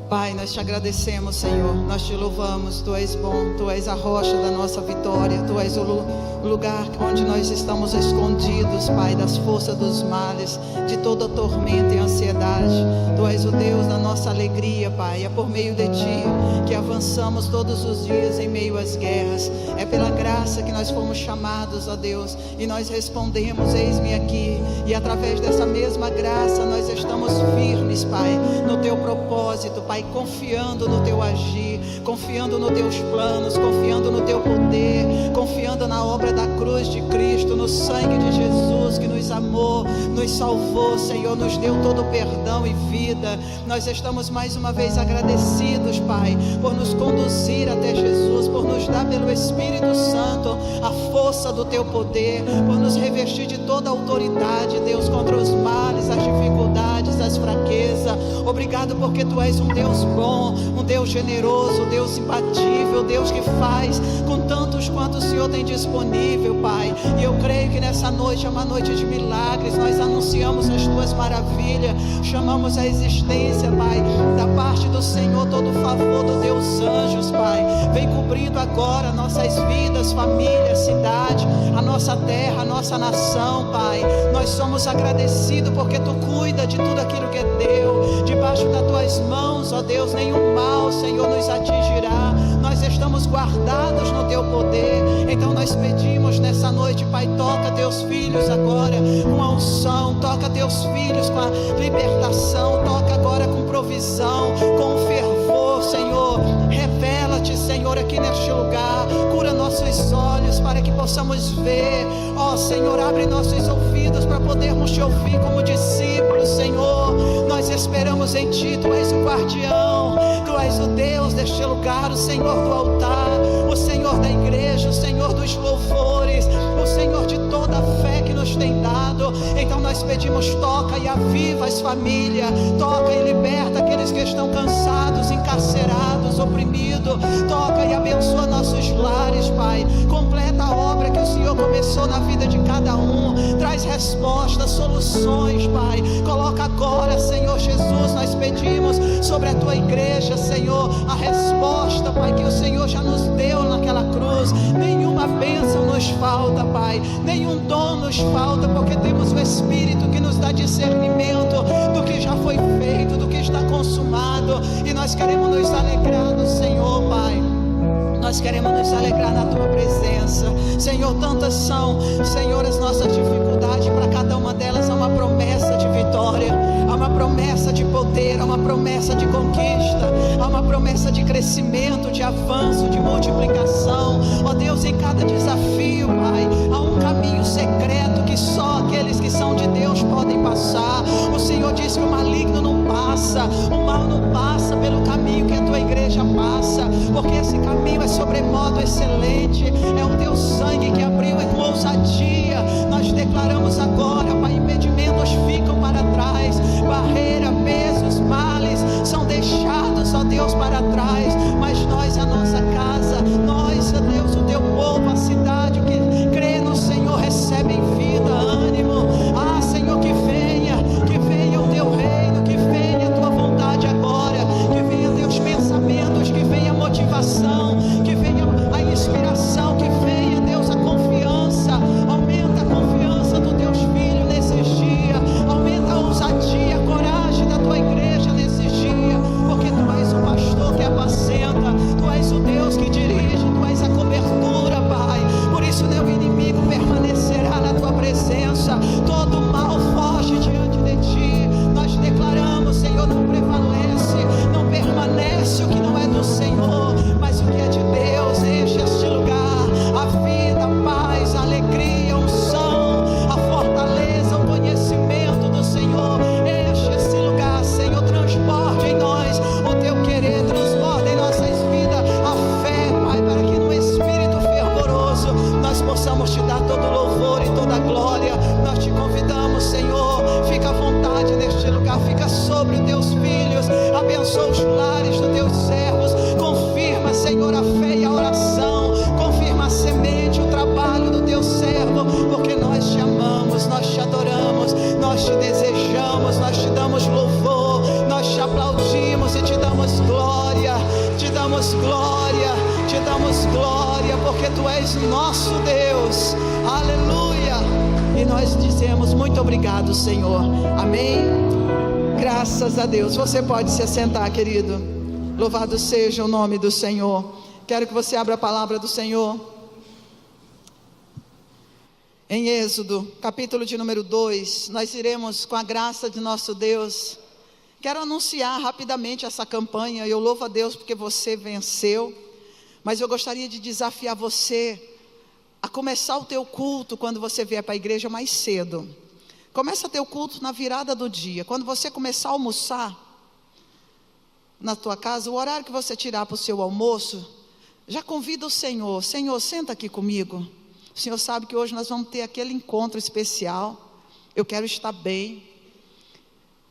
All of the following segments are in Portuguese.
Pai, nós te agradecemos, Senhor, nós te louvamos, Tu és bom, Tu és a rocha da nossa vitória, Tu és o lugar onde nós estamos escondidos, Pai, das forças dos males, de toda tormenta e ansiedade. Tu és o Deus da nossa alegria, Pai, é por meio de Ti que avançamos todos os dias em meio às guerras, é pela graça que nós fomos chamados, ó Deus, e nós respondemos, eis-me aqui, e através dessa mesma graça nós estamos firmes, Pai, no Teu propósito, Pai, confiando no Teu agir, confiando nos Teus planos, confiando no Teu poder, confiando na obra da cruz de Cristo, no sangue de Jesus que nos amou, nos salvou, Senhor, nos deu todo o perdão e vida. Nós estamos mais uma vez agradecidos, Pai, por nos conduzir até Jesus, por nos dar pelo Espírito Santo a força do Teu poder, por nos revestir de toda a autoridade, Deus, contra os males, as dificuldades, as fraquezas. Obrigado porque Tu és um Deus bom, um Deus generoso, um Deus imbatível, Deus que faz com tantos quanto o Senhor tem disponível, Pai. E eu creio que nessa noite é uma noite de milagres. Nós anunciamos as Tuas maravilhas, chamamos a existência, Pai, da parte do Senhor, todo o favor dos Teus anjos, Pai. Vem cobrindo agora nossas vidas, família, cidade, a nossa terra, a nossa nação, Pai. Nós somos agradecidos porque Tu cuida de tudo aquilo que é Teu. Debaixo das Tuas mãos, ó Deus, nenhum mal, Senhor, nos atingirá. Nós estamos guardados no Teu poder. Então nós pedimos nessa noite, Pai, toca Teus filhos agora com a unção, toca Teus filhos com a libertação, toca agora com provisão, com fervor, Senhor. Revela-te, Senhor, aqui neste lugar, cura nossos olhos para que possamos ver, ó Senhor, abre nossos ouvidos para podermos Te ouvir como discípulos, Senhor. Nós esperamos em Ti, Tu és o guardião, Tu és o Deus deste lugar, o Senhor do altar, o Senhor da igreja, o Senhor dos louvores, o Senhor de toda a fé que nos tem dado. Então nós pedimos, toca e aviva as famílias, toca e liberta aqueles que estão cansados, encarcerados, oprimidos, toca e abençoa nossos lares, Pai. Completa a obra que o Senhor começou na vida de cada um, traz respostas, soluções, Pai. Coloca agora, Senhor Jesus, nós pedimos sobre a Tua igreja, Senhor, a resposta, Pai, que o Senhor já nos deu naquela cruz. Nenhuma bênção nos falta, Pai, nenhum dom nos falta, porque temos o Espírito que nos dá discernimento do que já foi feito, do que está consumado, e nós queremos nos alegrar no Senhor, Pai. Nós queremos nos alegrar na Tua presença, Senhor. Tantas são, Senhor, as nossas dificuldades, para cada uma delas há uma promessa de vitória, há uma promessa de poder, há uma promessa de conquista, há uma promessa de crescimento, de avanço, de multiplicação. Ó Deus, em cada desafio, Pai, há um caminho secreto que só aqueles que são de Deus podem passar. O Senhor diz que o maligno não passa, o mal não passa pelo caminho que a Tua igreja passa, porque esse caminho é sobremodo excelente, é o Teu sangue que abriu, e com ousadia nós declaramos agora, Pai, impedimentos ficam para trás, barreira, pesos, males são deixados, ó Deus, para trás, mas nós, a nossa casa, nós, ó Deus, o Teu povo, a cidade, o que crê no Senhor, recebem vida, ânimo. Ah, Senhor, que venha o Teu reino, que venha a Tua vontade agora, que venha Teus pensamentos, que venha a motivação, que venha a inspiração, que venha, Deus, a confiança. Aumenta a confiança dos Teus filhos nesses dias, aumenta a ousadia, a coragem da Tua igreja nesses dias, porque Tu és o pastor que apacenta, Tu és o Deus que dirige, Tu és a cobertura, Pai. Por isso nenhum inimigo permanecerá na Tua presença, todo mal foge diante de Ti. Nós declaramos, Senhor, não prevalece, não permanece o que não é do Senhor, mas o que é de Deus. Enche este lugar, a vida, a paz, a alegria, a unção, a fortaleza, o conhecimento do Senhor. Enche esse lugar, Senhor, transborde em nós o Teu querer, transborde em nossas vidas a fé, Pai, para que no Espírito fervoroso nós possamos Te dar todo o louvor e toda a glória. Nós Te convidamos, Senhor, fica à vontade neste lugar, fica sobre os Teus filhos, abençoa os lares dos Teus servos, confirma, Senhor, a fé e a oração, confirma a semente, o trabalho do Teu servo, porque nós Te amamos, nós Te adoramos, nós Te desejamos, nós Te damos louvor, nós Te aplaudimos e Te damos glória, porque Tu és nosso Deus. Aleluia. E nós dizemos muito obrigado, Senhor. Amém. Graças a Deus. Você pode se assentar, querido. Louvado seja o nome do Senhor. Quero que você abra a palavra do Senhor em Êxodo, capítulo de número 2. Nós iremos, com a graça de nosso Deus. Quero anunciar rapidamente essa campanha. Eu louvo a Deus porque você venceu, mas eu gostaria de desafiar você a começar o teu culto quando você vier para a igreja mais cedo. Começa teu culto na virada do dia. Quando você começar a almoçar na tua casa, o horário que você tirar para o seu almoço, já convida o Senhor. Senhor, senta aqui comigo. O Senhor sabe que hoje nós vamos ter aquele encontro especial. Eu quero estar bem.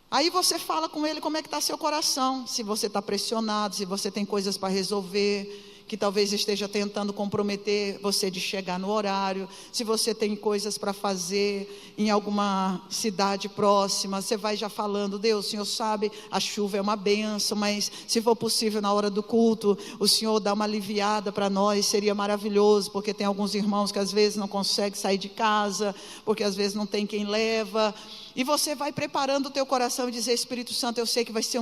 Aí você fala com Ele como é que está seu coração. Se você está pressionado, se você tem coisas para resolver, que talvez esteja tentando comprometer você de chegar no horário. Se você tem coisas para fazer em alguma cidade próxima, você vai já falando: Deus, o Senhor sabe, a chuva é uma bênção, mas se for possível na hora do culto, o Senhor dá uma aliviada para nós, seria maravilhoso, porque tem alguns irmãos que às vezes não conseguem sair de casa, porque às vezes não tem quem leva. E você vai preparando o teu coração e dizer: Espírito Santo, eu sei que vai ser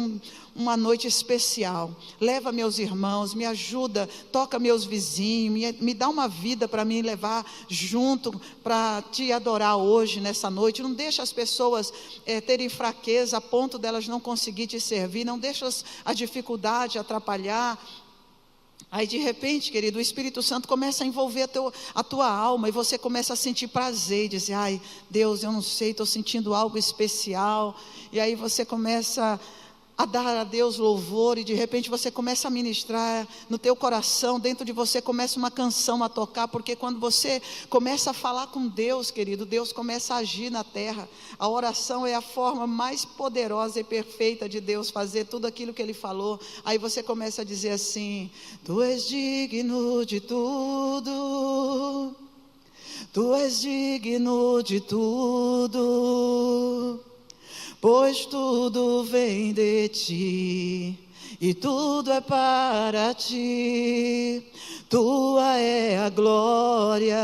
uma noite especial. Leva meus irmãos, me ajuda, toca meus vizinhos, me dá uma vida para me levar junto para te adorar hoje, nessa noite. Não deixa as pessoas terem fraqueza a ponto delas não conseguir te servir. Não deixa a dificuldade atrapalhar. Aí de repente, querido, o Espírito Santo começa a envolver a tua alma, e você começa a sentir prazer, e dizer: ai, Deus, eu não sei, estou sentindo algo especial. E aí você começa a dar a Deus louvor, e de repente você começa a ministrar no teu coração, dentro de você começa uma canção a tocar, porque quando você começa a falar com Deus, querido, Deus começa a agir na terra. A oração é a forma mais poderosa e perfeita de Deus fazer tudo aquilo que Ele falou. Aí você começa a dizer assim: Tu és digno de tudo, Tu és digno de tudo, pois tudo vem de Ti, e tudo é para Ti. Tua é a glória.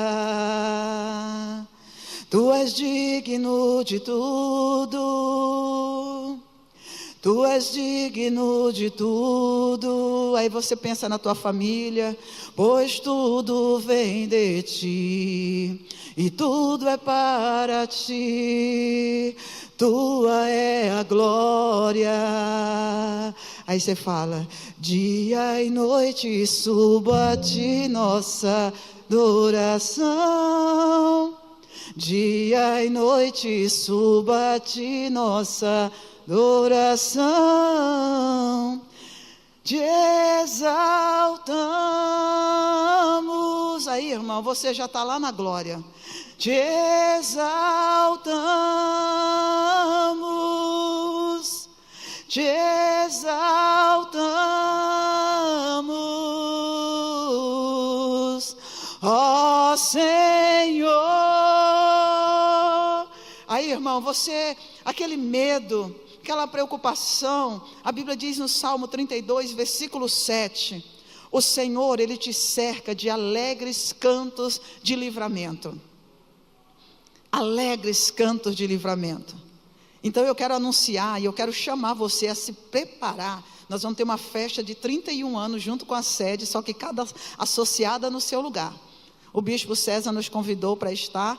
Tu és digno de tudo, Tu és digno de tudo. Aí você pensa na tua família: pois tudo vem de Ti, e tudo é para Ti. Tua é a glória. Aí você fala: dia e noite subo a Ti nossa adoração. Dia e noite subo a Ti nossa adoração. Te exaltamos. Aí, irmão, você já está lá na glória. Te exaltamos, te exaltamos, ó Senhor. Aí, irmão, você, aquele medo, aquela preocupação, a Bíblia diz no Salmo 32, versículo 7, o Senhor, Ele te cerca de alegres cantos de livramento. Alegres cantos de livramento. Então eu quero anunciar, e eu quero chamar você a se preparar. Nós vamos ter uma festa de 31 anos junto com a sede, só que cada associada no seu lugar. O bispo César nos convidou para estar,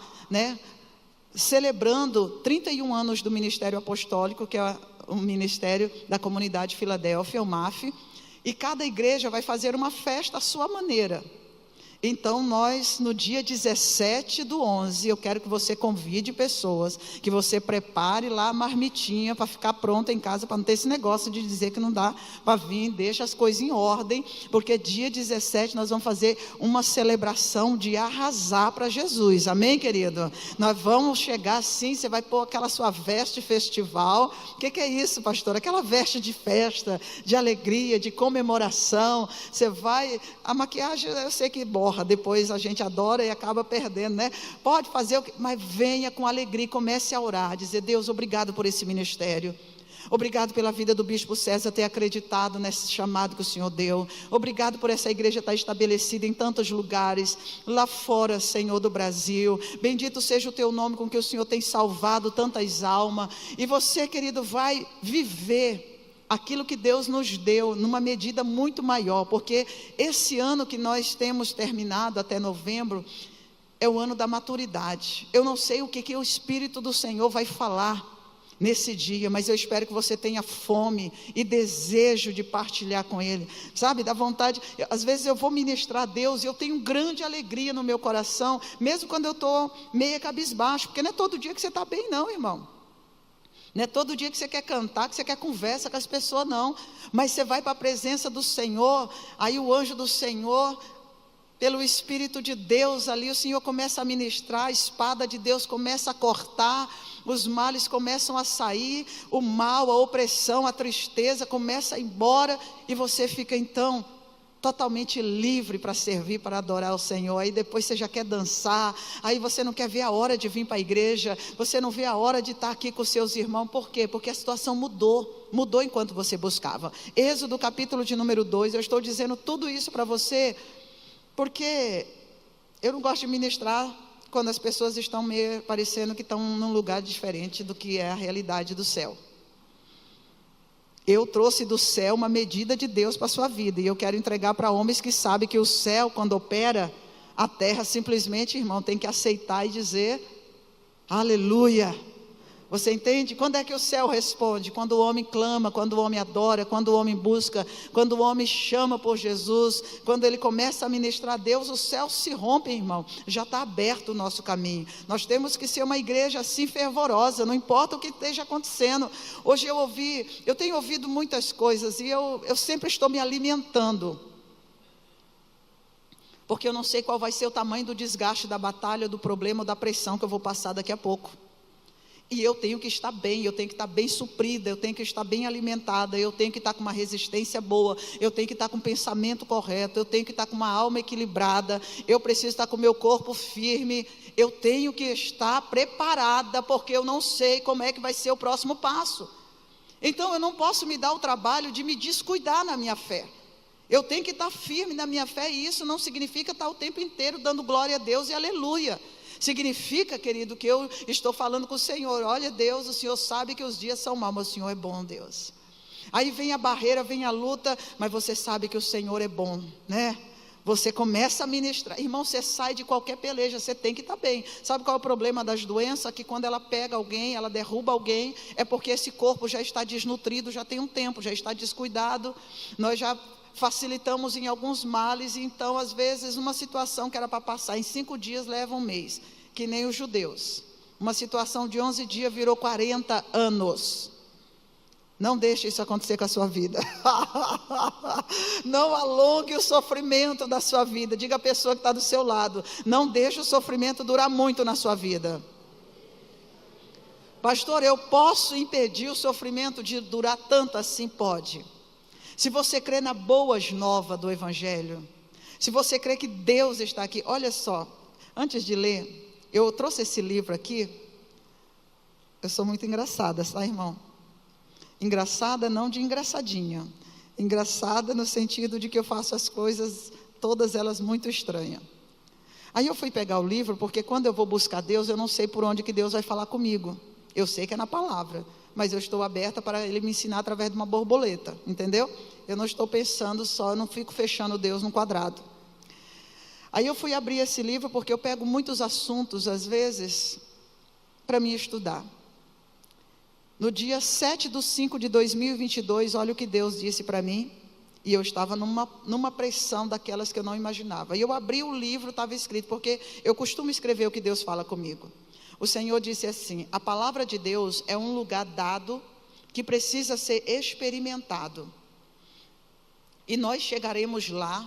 celebrando 31 anos do Ministério Apostólico, que é o Ministério da Comunidade Filadélfia, o MAF, e cada igreja vai fazer uma festa à sua maneira. Então nós, no dia 17/11, eu quero que você convide pessoas, que você prepare lá a marmitinha para ficar pronta em casa, para não ter esse negócio de dizer que não dá para vir. Deixa as coisas em ordem, porque dia 17 nós vamos fazer uma celebração de arrasar para Jesus. Amém, querido? Nós vamos chegar assim, você vai pôr aquela sua veste festival. O que é isso, pastor? Aquela veste de festa, de alegria, de comemoração. Você vai, a maquiagem eu sei que borra, depois a gente adora e acaba perdendo, Pode fazer, mas venha com alegria e comece a orar, dizer: Deus, obrigado por esse ministério. Obrigado pela vida do bispo César ter acreditado nesse chamado que o Senhor deu. Obrigado por essa igreja estar estabelecida em tantos lugares, lá fora, Senhor, do Brasil. Bendito seja o teu nome com que o Senhor tem salvado tantas almas. E você, querido, vai viver aquilo que Deus nos deu numa medida muito maior, porque esse ano que nós temos terminado até novembro é o ano da maturidade. Eu não sei o que o Espírito do Senhor vai falar nesse dia, mas eu espero que você tenha fome e desejo de partilhar com Ele, sabe, dá vontade. Às vezes eu vou ministrar a Deus e eu tenho grande alegria no meu coração, mesmo quando eu estou meio cabisbaixo, porque não é todo dia que você está bem não, irmão. Não é todo dia que você quer cantar, que você quer conversa com as pessoas, não. Mas você vai para a presença do Senhor, aí o anjo do Senhor, pelo Espírito de Deus ali, o Senhor começa a ministrar, a espada de Deus começa a cortar, os males começam a sair, o mal, a opressão, a tristeza começa a ir embora, e você fica então totalmente livre para servir, para adorar o Senhor. Aí depois você já quer dançar, aí você não quer ver a hora de vir para a igreja, você não vê a hora de estar aqui com os seus irmãos. Por quê? Porque a situação mudou enquanto você buscava. Êxodo capítulo de número 2, eu estou dizendo tudo isso para você, porque eu não gosto de ministrar quando as pessoas estão meio parecendo que estão num lugar diferente do que é a realidade do céu. Eu trouxe do céu uma medida de Deus para a sua vida, e eu quero entregar para homens que sabem que o céu, quando opera, a terra simplesmente, irmão, tem que aceitar e dizer, aleluia. Você entende? Quando é que o céu responde? Quando o homem clama, quando o homem adora, quando o homem busca, quando o homem chama por Jesus, quando ele começa a ministrar a Deus, o céu se rompe, irmão. Já está aberto o nosso caminho. Nós temos que ser uma igreja assim fervorosa, não importa o que esteja acontecendo. Hoje eu tenho ouvido muitas coisas, e eu sempre estou me alimentando, porque eu não sei qual vai ser o tamanho do desgaste, da batalha, do problema ou da pressão que eu vou passar daqui a pouco. E eu tenho que estar bem, eu tenho que estar bem suprida, eu tenho que estar bem alimentada, eu tenho que estar com uma resistência boa, eu tenho que estar com um pensamento correto, eu tenho que estar com uma alma equilibrada, eu preciso estar com o meu corpo firme, eu tenho que estar preparada, porque eu não sei como é que vai ser o próximo passo. Então eu não posso me dar o trabalho de me descuidar na minha fé. Eu tenho que estar firme na minha fé, e isso não significa estar o tempo inteiro dando glória a Deus e aleluia. Significa, querido, que eu estou falando com o Senhor, olha Deus, o Senhor sabe que os dias são maus, mas o Senhor é bom, Deus. Aí vem a barreira, vem a luta, mas você sabe que o Senhor é bom, né? Você começa a ministrar, irmão, você sai de qualquer peleja, você tem que estar bem. Sabe qual é o problema das doenças? Que quando ela pega alguém, ela derruba alguém, é porque esse corpo já está desnutrido, já tem um tempo, já está descuidado. Nós já facilitamos em alguns males, e então às vezes uma situação que era para passar em 5 dias leva um mês, que nem os judeus. Uma situação de 11 dias virou 40 anos. Não deixe isso acontecer com a sua vida. Não alongue o sofrimento da sua vida. Diga à pessoa que está do seu lado, não deixe o sofrimento durar muito na sua vida. Pastor, eu posso impedir o sofrimento de durar tanto assim? Pode. Se você crê na boas novas do Evangelho, se você crê que Deus está aqui. Olha só, antes de ler, eu trouxe esse livro aqui. Eu sou muito engraçada, tá, irmão? Engraçada não de engraçadinha, engraçada no sentido de que eu faço as coisas, todas elas muito estranhas. Aí eu fui pegar o livro, porque quando eu vou buscar Deus, eu não sei por onde que Deus vai falar comigo. Eu sei que é na palavra, mas eu estou aberta para Ele me ensinar através de uma borboleta, entendeu? Eu não estou pensando só, eu não fico fechando Deus num quadrado. Aí eu fui abrir esse livro, porque eu pego muitos assuntos, às vezes, para me estudar. No dia 7/5/2022, olha o que Deus disse para mim, e eu estava numa pressão daquelas que eu não imaginava. E eu abri o livro, estava escrito, porque eu costumo escrever o que Deus fala comigo. O Senhor disse assim: a palavra de Deus é um lugar dado que precisa ser experimentado. E nós chegaremos lá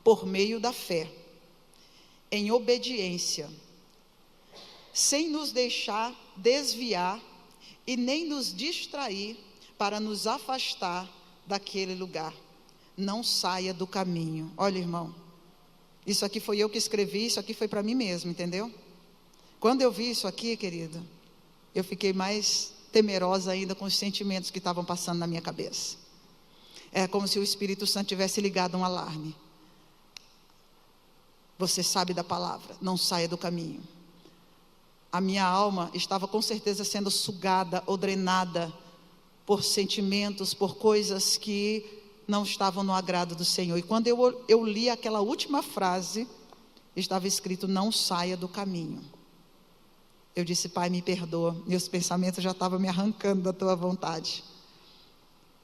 por meio da fé, em obediência, sem nos deixar desviar e nem nos distrair para nos afastar daquele lugar. Não saia do caminho. Olha, irmão, isso aqui foi eu que escrevi, isso aqui foi para mim mesmo, entendeu? Quando eu vi isso aqui, querido, eu fiquei mais temerosa ainda com os sentimentos que estavam passando na minha cabeça. É como se o Espírito Santo tivesse ligado um alarme. Você sabe da palavra, não saia do caminho. A minha alma estava com certeza sendo sugada ou drenada por sentimentos, por coisas que não estavam no agrado do Senhor. E quando eu li aquela última frase, estava escrito: não saia do caminho. Eu disse: Pai, me perdoa, meus pensamentos já estavam me arrancando da tua vontade.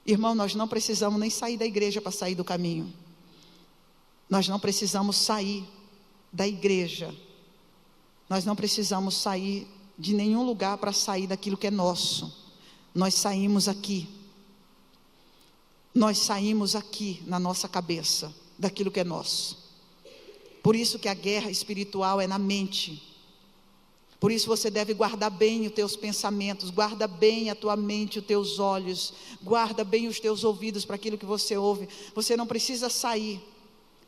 Irmão, nós não precisamos nem sair da igreja para sair do caminho. Nós não precisamos sair da igreja. Nós não precisamos sair de nenhum lugar para sair daquilo que é nosso. Nós saímos aqui. Nós saímos aqui na nossa cabeça daquilo que é nosso. Por isso que a guerra espiritual é na mente. Por isso você deve guardar bem os teus pensamentos, guarda bem a tua mente, os teus olhos, guarda bem os teus ouvidos para aquilo que você ouve. Você não precisa sair.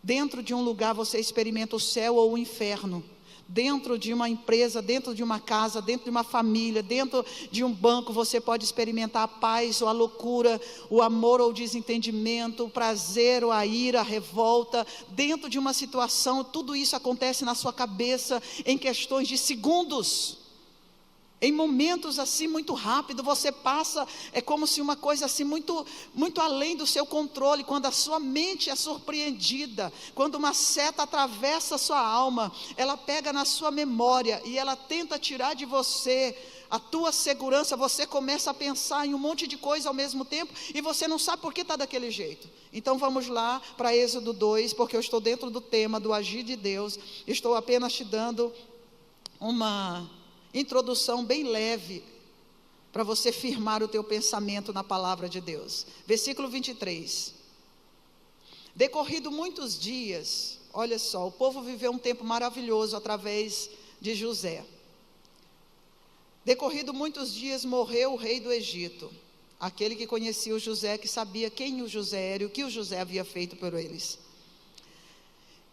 Dentro de um lugar você experimenta o céu ou o inferno. Dentro de uma empresa, dentro de uma casa, dentro de uma família, dentro de um banco, você pode experimentar a paz ou a loucura, o amor ou o desentendimento, o prazer ou a ira, a revolta. Dentro de uma situação, tudo isso acontece na sua cabeça em questões de segundos. Em momentos assim muito rápido, você passa, é como se uma coisa assim muito, muito além do seu controle. Quando a sua mente é surpreendida, quando uma seta atravessa a sua alma, ela pega na sua memória e ela tenta tirar de você a tua segurança. Você começa a pensar em um monte de coisa ao mesmo tempo e você não sabe por que está daquele jeito. Então vamos lá para Êxodo 2, porque eu estou dentro do tema do agir de Deus. Estou apenas te dando uma introdução bem leve para você firmar o teu pensamento na palavra de Deus. Versículo 23. Decorrido muitos dias, olha só, o povo viveu um tempo maravilhoso através de José. Decorrido muitos dias, morreu o rei do Egito, aquele que conhecia o José, que sabia quem o José era e o que o José havia feito por eles.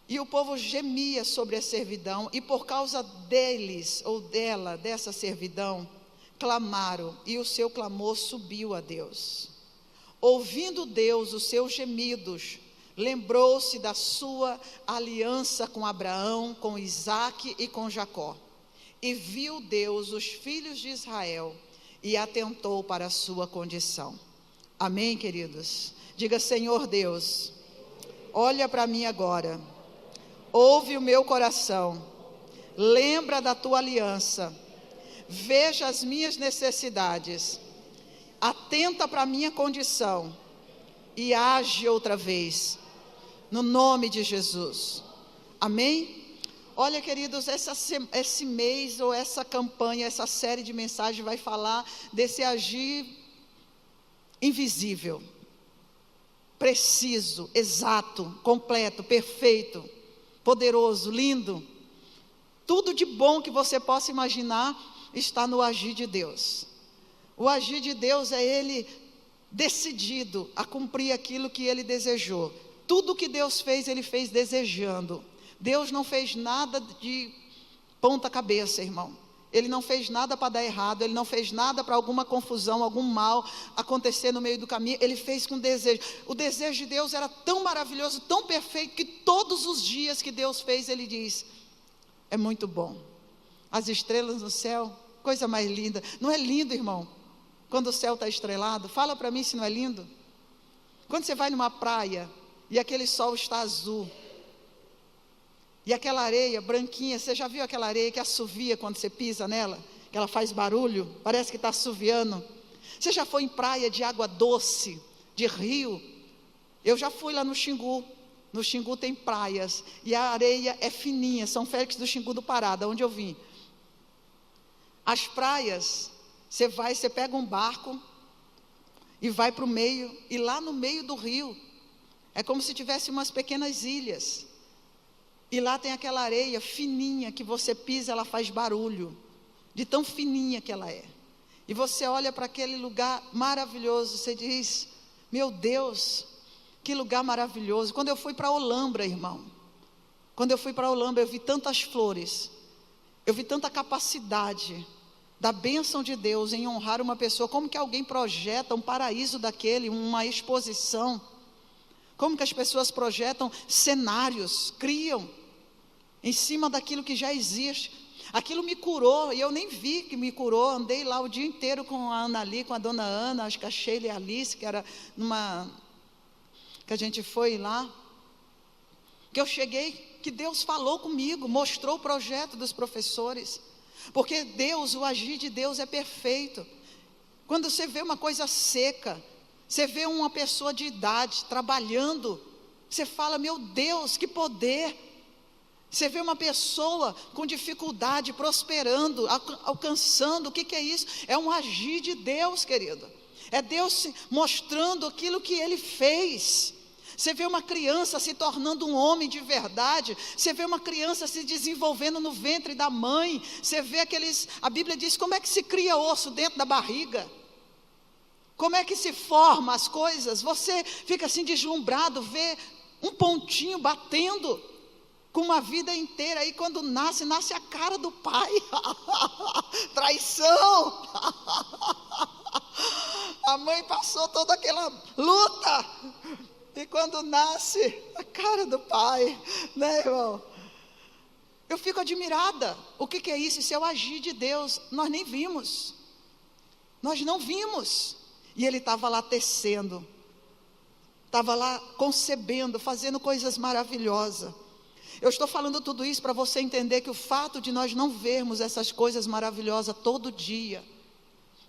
E o povo gemia sobre a servidão, e por causa deles, ou dela, dessa servidão, clamaram, e o seu clamor subiu a Deus. Ouvindo Deus os seus gemidos, lembrou-se da sua aliança com Abraão, com Isaque e com Jacó. E viu Deus os filhos de Israel, e atentou para a sua condição. Amém, queridos? Diga: Senhor Deus, olha para mim agora. Ouve o meu coração, lembra da tua aliança, veja as minhas necessidades, atenta para a minha condição e age outra vez, no nome de Jesus. Amém? Olha, queridos, esse mês ou essa campanha, essa série de mensagens vai falar desse agir invisível, preciso, exato, completo, perfeito, poderoso, lindo. Tudo de bom que você possa imaginar está no agir de Deus. O agir de Deus é Ele decidido a cumprir aquilo que Ele desejou. Tudo que Deus fez, Ele fez desejando. Deus não fez nada de ponta cabeça, irmão. Ele não fez nada para dar errado, Ele não fez nada para alguma confusão, algum mal acontecer no meio do caminho. Ele fez com desejo. O desejo de Deus era tão maravilhoso, tão perfeito, que todos os dias que Deus fez, Ele diz: é muito bom. As estrelas no céu, coisa mais linda. Não é lindo, irmão, quando o céu está estrelado? Fala para mim se não é lindo. Quando você vai numa praia e aquele sol está azul, e aquela areia branquinha, você já viu aquela areia que assovia quando você pisa nela? Que ela faz barulho, parece que está assoviando. Você já foi em praia de água doce, de rio? Eu já fui lá no Xingu. No Xingu tem praias, e a areia é fininha, São Félix do Xingu do Pará, de onde eu vim. As praias, você pega um barco, e vai para o meio, e lá no meio do rio, é como se tivesse umas pequenas ilhas. E lá tem aquela areia fininha que você pisa, ela faz barulho, de tão fininha que ela é. E você olha para aquele lugar maravilhoso, você diz: meu Deus, que lugar maravilhoso. Quando eu fui para Olambra, irmão, quando eu fui para Olambra, eu vi tantas flores, eu vi tanta capacidade da bênção de Deus em honrar uma pessoa. Como que alguém projeta um paraíso daquele, uma exposição? Como que as pessoas projetam cenários, criam em cima daquilo que já existe? Aquilo me curou, e eu nem vi que me curou. Andei lá o dia inteiro com a Ana ali, com a dona Ana, acho que a Sheila e a Alice, que era que a gente foi lá, que eu cheguei, que Deus falou comigo, mostrou o projeto dos professores, porque Deus, o agir de Deus é perfeito. Quando você vê uma coisa seca, você vê uma pessoa de idade trabalhando, você fala, meu Deus, que poder. Você vê uma pessoa com dificuldade, prosperando, alcançando, o que é isso? É um agir de Deus, querido. É Deus mostrando aquilo que Ele fez. Você vê uma criança se tornando um homem de verdade. Você vê uma criança se desenvolvendo no ventre da mãe. Você vê a Bíblia diz, como é que se cria osso dentro da barriga? Como é que se forma as coisas? Você fica assim deslumbrado, vê um pontinho batendo com uma vida inteira. Aí quando nasce a cara do pai. Traição. A mãe passou toda aquela luta, e quando nasce, a cara do pai, né, irmão? Eu fico admirada. O que é isso? Isso é o agir de Deus. Nós nem vimos, nós não vimos. E Ele estava lá tecendo, estava lá concebendo, fazendo coisas maravilhosas. Eu estou falando tudo isso para você entender que o fato de nós não vermos essas coisas maravilhosas todo dia,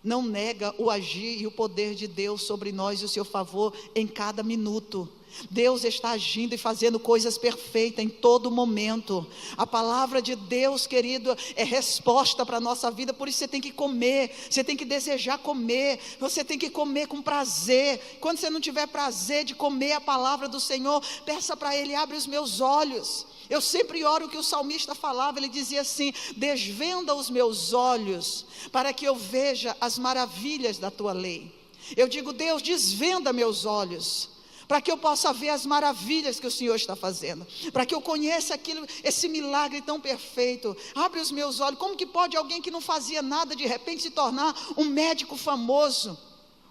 não nega o agir e o poder de Deus sobre nós e o seu favor em cada minuto. Deus está agindo e fazendo coisas perfeitas em todo momento. A palavra de Deus, querido, é resposta para a nossa vida. Por isso você tem que comer, você tem que desejar comer, você tem que comer com prazer. Quando você não tiver prazer de comer a palavra do Senhor, peça para Ele, abre os meus olhos. Eu sempre oro o que o salmista falava, ele dizia assim, desvenda os meus olhos, para que eu veja as maravilhas da tua lei. Eu digo, Deus, desvenda meus olhos, para que eu possa ver as maravilhas que o Senhor está fazendo, para que eu conheça esse milagre tão perfeito. Abre os meus olhos. Como que pode alguém que não fazia nada, de repente se tornar um médico famoso,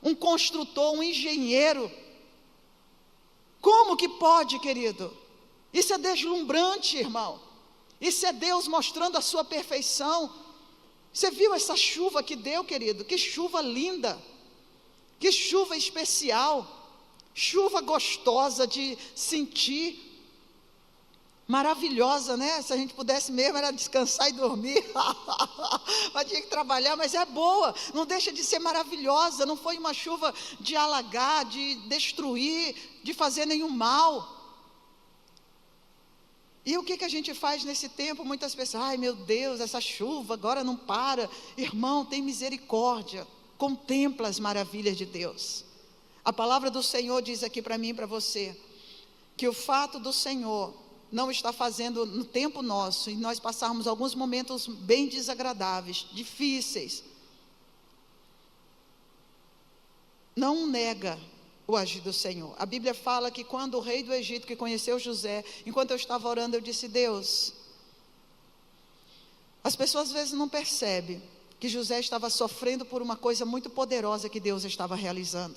um construtor, um engenheiro? Como que pode, querido? Isso é deslumbrante, irmão. Isso é Deus mostrando a sua perfeição. Você viu essa chuva que deu, querido? Que chuva linda, que chuva especial, chuva gostosa de sentir, maravilhosa, né? Se a gente pudesse mesmo era descansar e dormir, mas tinha que trabalhar, mas é boa, não deixa de ser maravilhosa. Não foi uma chuva de alagar, de destruir, de fazer nenhum mal. E o que a gente faz nesse tempo? Muitas pessoas, ai meu Deus, essa chuva agora não para. Irmão, tem misericórdia, contempla as maravilhas de Deus. A palavra do Senhor diz aqui para mim e para você, que o fato do Senhor não está fazendo no tempo nosso, e nós passarmos alguns momentos bem desagradáveis, difíceis, não nega o agir do Senhor. A Bíblia fala que quando o rei do Egito, que conheceu José, enquanto eu estava orando, eu disse, Deus, as pessoas às vezes não percebem que José estava sofrendo por uma coisa muito poderosa que Deus estava realizando.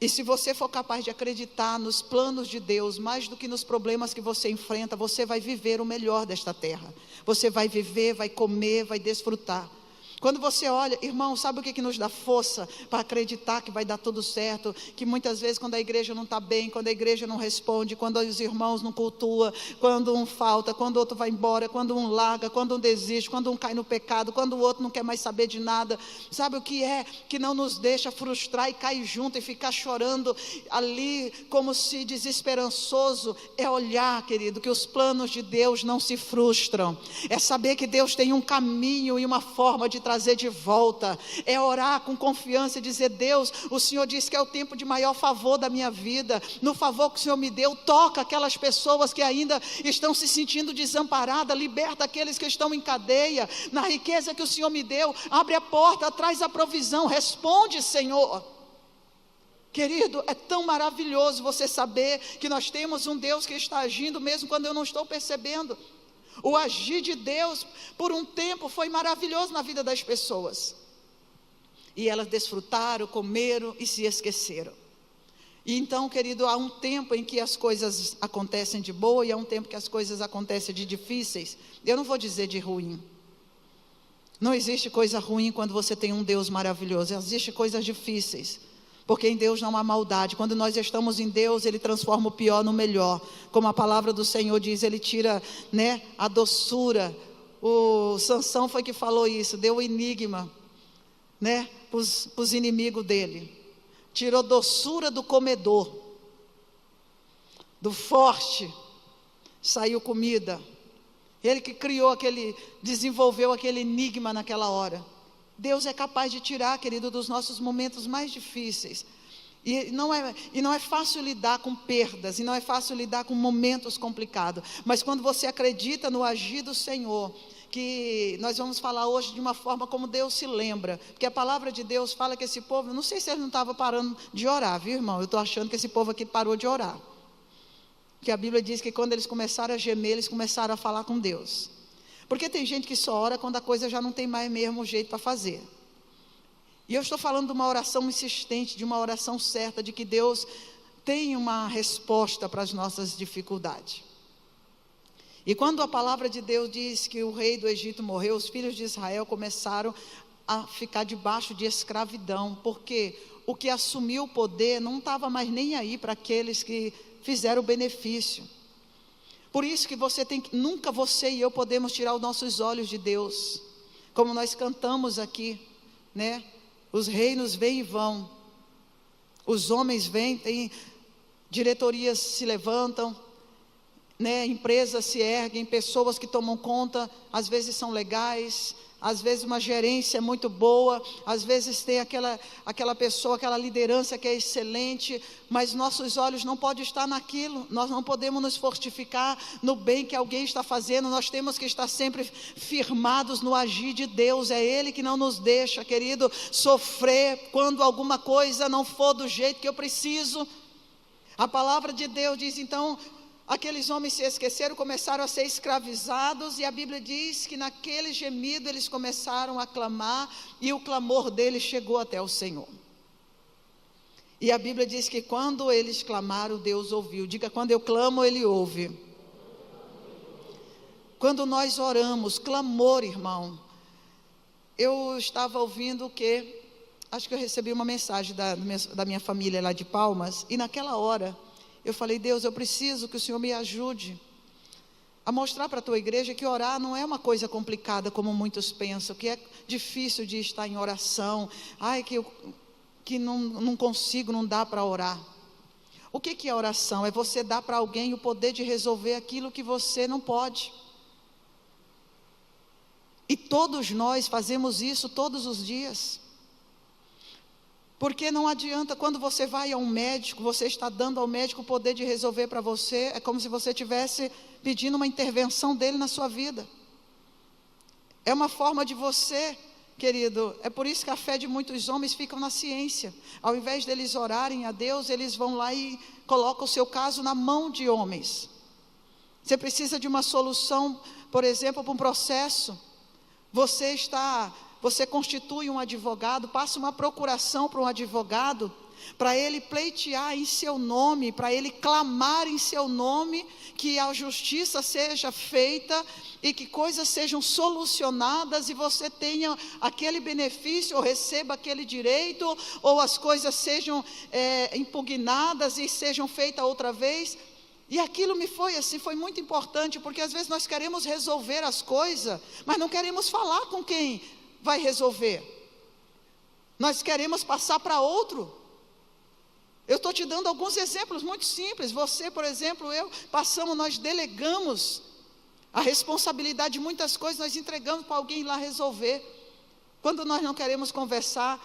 E se você for capaz de acreditar nos planos de Deus, mais do que nos problemas que você enfrenta, você vai viver o melhor desta terra. Você vai viver, vai comer, vai desfrutar. Quando você olha, irmão, sabe o que nos dá força para acreditar que vai dar tudo certo? Que muitas vezes quando a igreja não está bem, quando a igreja não responde, quando os irmãos não cultuam, quando um falta, quando o outro vai embora, quando um larga, quando um desiste, quando um cai no pecado, quando o outro não quer mais saber de nada. Sabe o que é que não nos deixa frustrar e cair junto e ficar chorando ali como se desesperançoso? É olhar, querido, que os planos de Deus não se frustram. É saber que Deus tem um caminho e uma forma de trazer de volta. É orar com confiança e dizer, Deus, o Senhor disse que é o tempo de maior favor da minha vida. No favor que o Senhor me deu, toca aquelas pessoas que ainda estão se sentindo desamparadas, liberta aqueles que estão em cadeia. Na riqueza que o Senhor me deu, abre a porta, traz a provisão, responde, Senhor. Querido, é tão maravilhoso você saber que nós temos um Deus que está agindo mesmo quando eu não estou percebendo. O agir de Deus, por um tempo, foi maravilhoso na vida das pessoas. E elas desfrutaram, comeram e se esqueceram. E então, querido, há um tempo em que as coisas acontecem de boa e há um tempo que as coisas acontecem de difíceis. Eu não vou dizer de ruim. Não existe coisa ruim quando você tem um Deus maravilhoso. Existem coisas difíceis, porque em Deus não há maldade. Quando nós estamos em Deus, Ele transforma o pior no melhor. Como a palavra do Senhor diz, Ele tira, né, a doçura. O Sansão foi que falou isso, deu o enigma, né, para os inimigos dele. Tirou doçura do comedor, do forte saiu comida. Ele que criou desenvolveu aquele enigma naquela hora. Deus é capaz de tirar, querido, dos nossos momentos mais difíceis. E não é fácil lidar com perdas, e não é fácil lidar com momentos complicados. Mas quando você acredita no agir do Senhor, que nós vamos falar hoje de uma forma como Deus se lembra, porque a palavra de Deus fala que esse povo, não sei se eles não estavam parando de orar, viu, irmão? Eu estou achando que esse povo aqui parou de orar, que a Bíblia diz que quando eles começaram a gemer, eles começaram a falar com Deus, porque tem gente que só ora quando a coisa já não tem mais mesmo jeito para fazer. E eu estou falando de uma oração insistente, de uma oração certa, de que Deus tem uma resposta para as nossas dificuldades. E quando a palavra de Deus diz que o rei do Egito morreu, os filhos de Israel começaram a ficar debaixo de escravidão, porque o que assumiu o poder não estava mais nem aí para aqueles que fizeram o benefício. Por isso que nunca você e eu podemos tirar os nossos olhos de Deus, como nós cantamos aqui, né? Os reinos vêm e vão, os homens vêm, tem diretorias se levantam, né, empresas se erguem, pessoas que tomam conta, às vezes são legais, às vezes uma gerência é muito boa, às vezes tem aquela pessoa, aquela liderança que é excelente, mas nossos olhos não podem estar naquilo, nós não podemos nos fortificar no bem que alguém está fazendo, nós temos que estar sempre firmados no agir de Deus. É Ele que não nos deixa, querido, sofrer quando alguma coisa não for do jeito que eu preciso. A palavra de Deus diz, então, aqueles homens se esqueceram, começaram a ser escravizados, e a Bíblia diz que naquele gemido eles começaram a clamar, e o clamor deles chegou até o Senhor. E a Bíblia diz que quando eles clamaram, Deus ouviu. Diga, quando eu clamo, Ele ouve. Quando nós oramos, clamor, irmão. Eu estava ouvindo acho que eu recebi uma mensagem da minha família lá de Palmas, e naquela hora, eu falei, Deus, eu preciso que o Senhor me ajude a mostrar para a tua igreja que orar não é uma coisa complicada como muitos pensam, que é difícil de estar em oração, que não consigo, não dá para orar. O que é oração? É você dar para alguém o poder de resolver aquilo que você não pode. E todos nós fazemos isso todos os dias. Porque não adianta, quando você vai a um médico, você está dando ao médico o poder de resolver para você, é como se você estivesse pedindo uma intervenção dele na sua vida. É uma forma de você, querido, é por isso que a fé de muitos homens fica na ciência. Ao invés deles orarem a Deus, eles vão lá e colocam o seu caso na mão de homens. Você precisa de uma solução, por exemplo, para um processo. Você constitui um advogado, passa uma procuração para um advogado, para ele pleitear em seu nome, para ele clamar em seu nome, que a justiça seja feita e que coisas sejam solucionadas e você tenha aquele benefício, ou receba aquele direito, ou as coisas sejam impugnadas e sejam feitas outra vez. E aquilo foi muito importante, porque às vezes nós queremos resolver as coisas, mas não queremos falar com quem vai resolver. Nós queremos passar para outro. Eu estou te dando alguns exemplos muito simples. Você, por exemplo, nós delegamos a responsabilidade de muitas coisas, nós entregamos para alguém ir lá resolver. Quando nós não queremos conversar,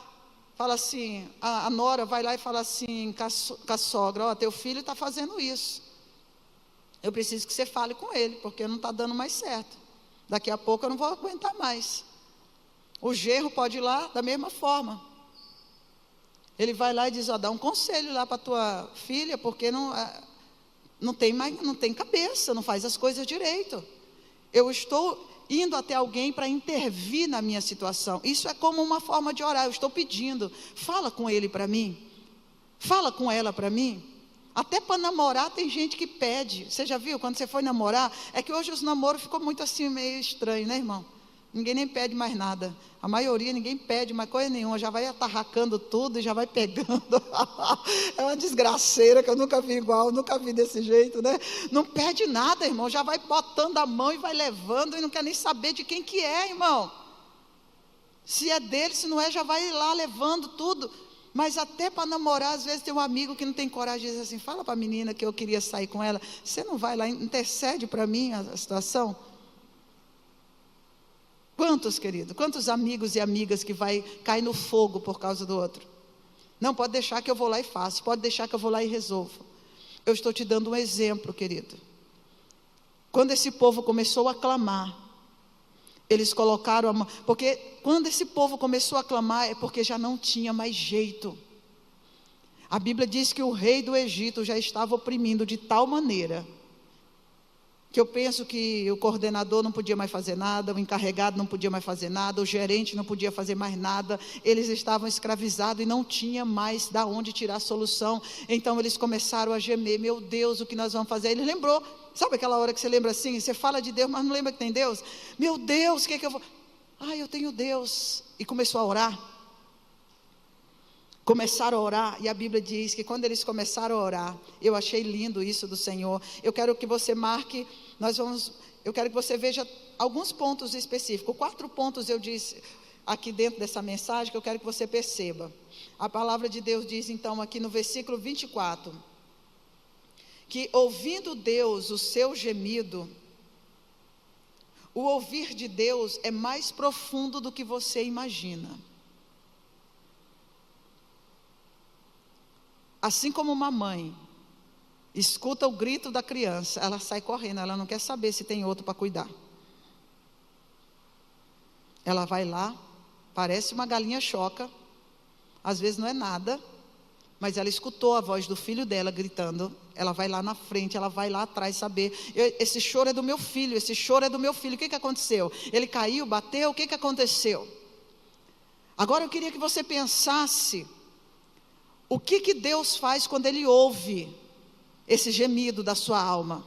fala assim, a nora vai lá e fala assim com a sogra, teu filho está fazendo isso. Eu preciso que você fale com ele, porque não está dando mais certo. Daqui a pouco eu não vou aguentar mais. O genro pode ir lá da mesma forma. Ele vai lá e diz, dá um conselho lá para tua filha, porque não tem cabeça, não faz as coisas direito. Eu estou indo até alguém para intervir na minha situação. Isso é como uma forma de orar. Eu estou pedindo, fala com ele para mim, fala com ela para mim. Até para namorar tem gente que pede. Você já viu, quando você foi namorar? É que hoje os namoros ficam muito assim, meio estranho, né, irmão? Ninguém nem pede mais nada. A maioria, ninguém pede mais coisa nenhuma. Já vai atarracando tudo e já vai pegando. É uma desgraceira que eu nunca vi igual, nunca vi desse jeito, né? Não pede nada, irmão. Já vai botando a mão e vai levando e não quer nem saber de quem que é, irmão. Se é dele, se não é, já vai lá levando tudo. Mas até para namorar, às vezes tem um amigo que não tem coragem de dizer assim, fala para a menina que eu queria sair com ela. Você não vai lá, intercede para mim a situação? Quantos, querido? Quantos amigos e amigas que vai cair no fogo por causa do outro? Não, pode deixar que eu vou lá e faço. Pode deixar que eu vou lá e resolvo. Eu estou te dando um exemplo, querido. Quando esse povo começou a clamar, eles colocaram a mão. Porque quando esse povo começou a clamar, é porque já não tinha mais jeito. A Bíblia diz que o rei do Egito já estava oprimindo de tal maneira que eu penso que o coordenador não podia mais fazer nada, o encarregado não podia mais fazer nada, o gerente não podia fazer mais nada, eles estavam escravizados e não tinha mais de onde tirar a solução. Então eles começaram a gemer, meu Deus, o que nós vamos fazer? Ele lembrou, sabe aquela hora que você lembra assim, você fala de Deus, mas não lembra que tem Deus? Meu Deus, o que é que eu vou... eu tenho Deus. E começou a orar. Começaram a orar, e a Bíblia diz que quando eles começaram a orar, eu achei lindo isso do Senhor. Eu quero que você marque, eu quero que você veja alguns pontos específicos. 4 pontos eu disse aqui dentro dessa mensagem que eu quero que você perceba. A palavra de Deus diz então aqui no versículo 24, que ouvindo Deus o seu gemido, o ouvir de Deus é mais profundo do que você imagina. Assim como uma mãe escuta o grito da criança, ela sai correndo, ela não quer saber se tem outro para cuidar. Ela vai lá, parece uma galinha choca, às vezes não é nada, mas ela escutou a voz do filho dela gritando, ela vai lá na frente, ela vai lá atrás saber, esse choro é do meu filho, esse choro é do meu filho, o que aconteceu? Ele caiu, bateu, o que aconteceu? Agora eu queria que você pensasse, o que Deus faz quando Ele ouve esse gemido da sua alma?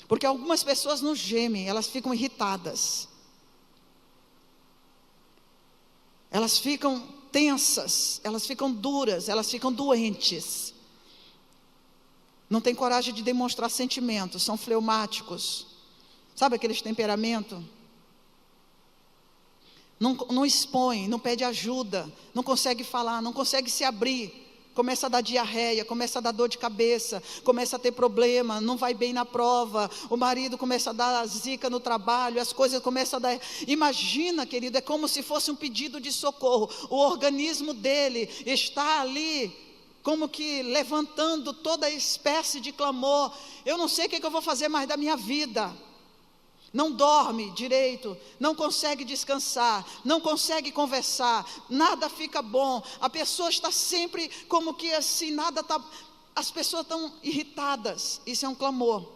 Porque algumas pessoas não gemem, elas ficam irritadas. Elas ficam tensas, elas ficam duras, elas ficam doentes. Não tem coragem de demonstrar sentimentos, são fleumáticos. Sabe aqueles temperamentos? Não expõe, não pede ajuda, não consegue falar, não consegue se abrir, começa a dar diarreia, começa a dar dor de cabeça, começa a ter problema, não vai bem na prova, o marido começa a dar zica no trabalho, as coisas começam a dar... Imagina, querido, é como se fosse um pedido de socorro, o organismo dele está ali, como que levantando toda espécie de clamor, eu não sei o que eu vou fazer mais da minha vida. Não dorme direito, não consegue descansar, não consegue conversar, nada fica bom, a pessoa está sempre como que assim, as pessoas estão irritadas, isso é um clamor.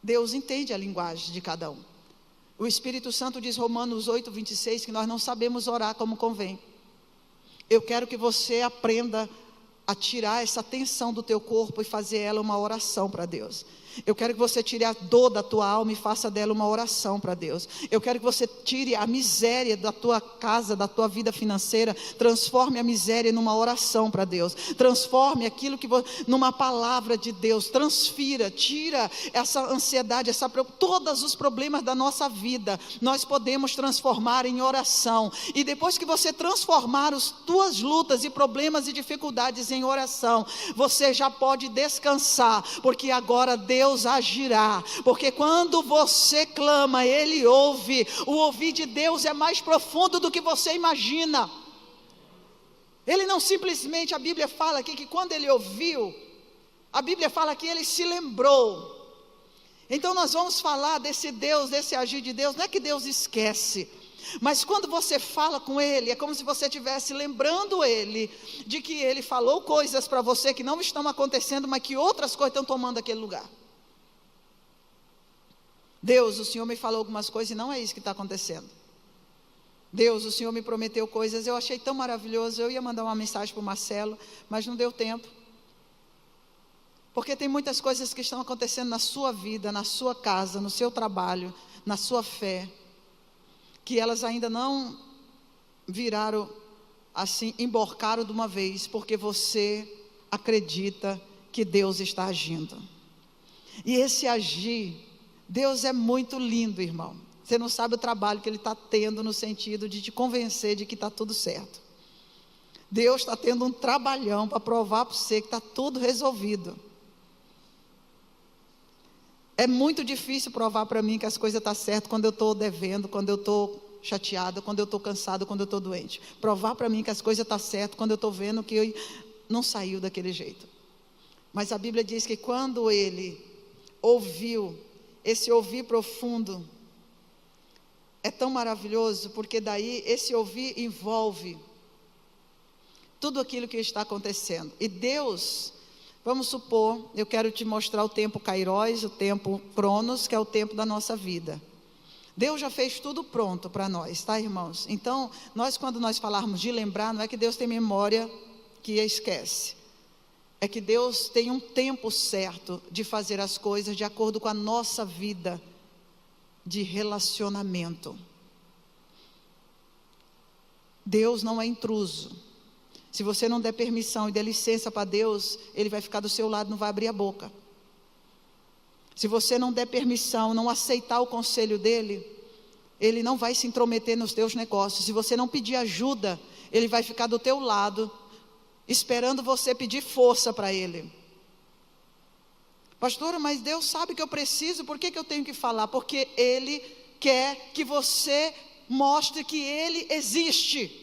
Deus entende a linguagem de cada um. O Espírito Santo diz, Romanos 8:26, que nós não sabemos orar como convém. Eu quero que você aprenda a tirar essa tensão do teu corpo e fazer ela uma oração para Deus. Eu quero que você tire a dor da tua alma e faça dela uma oração para Deus. Eu quero que você tire a miséria da tua casa, da tua vida financeira, transforme a miséria numa oração para Deus. Transforme aquilo numa palavra de Deus. Transfira, tira essa ansiedade, todos os problemas da nossa vida, nós podemos transformar em oração. E depois que você transformar as tuas lutas e problemas e dificuldades em oração, você já pode descansar, porque agora Deus agirá, porque quando você clama, Ele ouve. O ouvir de Deus é mais profundo do que você imagina. Ele não simplesmente, a Bíblia fala aqui que quando Ele ouviu, a Bíblia fala que Ele se lembrou. Então nós vamos falar desse Deus, desse agir de Deus, não é que Deus esquece, mas quando você fala com Ele, é como se você estivesse lembrando Ele, de que Ele falou coisas para você que não estão acontecendo, mas que outras coisas estão tomando aquele lugar. Deus, o Senhor me falou algumas coisas e não é isso que está acontecendo. Deus, o Senhor me prometeu coisas, eu achei tão maravilhoso, eu ia mandar uma mensagem para o Marcelo, mas não deu tempo. Porque tem muitas coisas que estão acontecendo na sua vida, na sua casa, no seu trabalho, na sua fé, que elas ainda não viraram assim, emborcaram de uma vez, porque você acredita que Deus está agindo. E esse agir, Deus é muito lindo, irmão. Você não sabe o trabalho que Ele está tendo no sentido de te convencer de que está tudo certo. Deus está tendo um trabalhão para provar para você que está tudo resolvido. É muito difícil provar para mim que as coisas estão certas quando eu estou devendo, quando eu estou chateada, quando eu estou cansada, quando eu estou doente. Provar para mim que as coisas estão certas quando eu estou vendo que eu não saiu daquele jeito. Mas a Bíblia diz que quando ele ouviu, esse ouvir profundo, é tão maravilhoso, porque daí esse ouvir envolve tudo aquilo que está acontecendo. E Deus, vamos supor, eu quero te mostrar o tempo Kairos, o tempo Cronos, que é o tempo da nossa vida. Deus já fez tudo pronto para nós, tá, irmãos? Então, quando nós falarmos de lembrar, não é que Deus tem memória que esquece. É que Deus tem um tempo certo de fazer as coisas de acordo com a nossa vida de relacionamento. Deus não é intruso. Se você não der permissão e der licença para Deus, Ele vai ficar do seu lado, não vai abrir a boca. Se você não der permissão, não aceitar o conselho dEle, Ele não vai se intrometer nos teus negócios. Se você não pedir ajuda, Ele vai ficar do teu lado, esperando você pedir força para Ele. Pastora, mas Deus sabe que eu preciso, por que eu tenho que falar? Porque Ele quer que você mostre que Ele existe.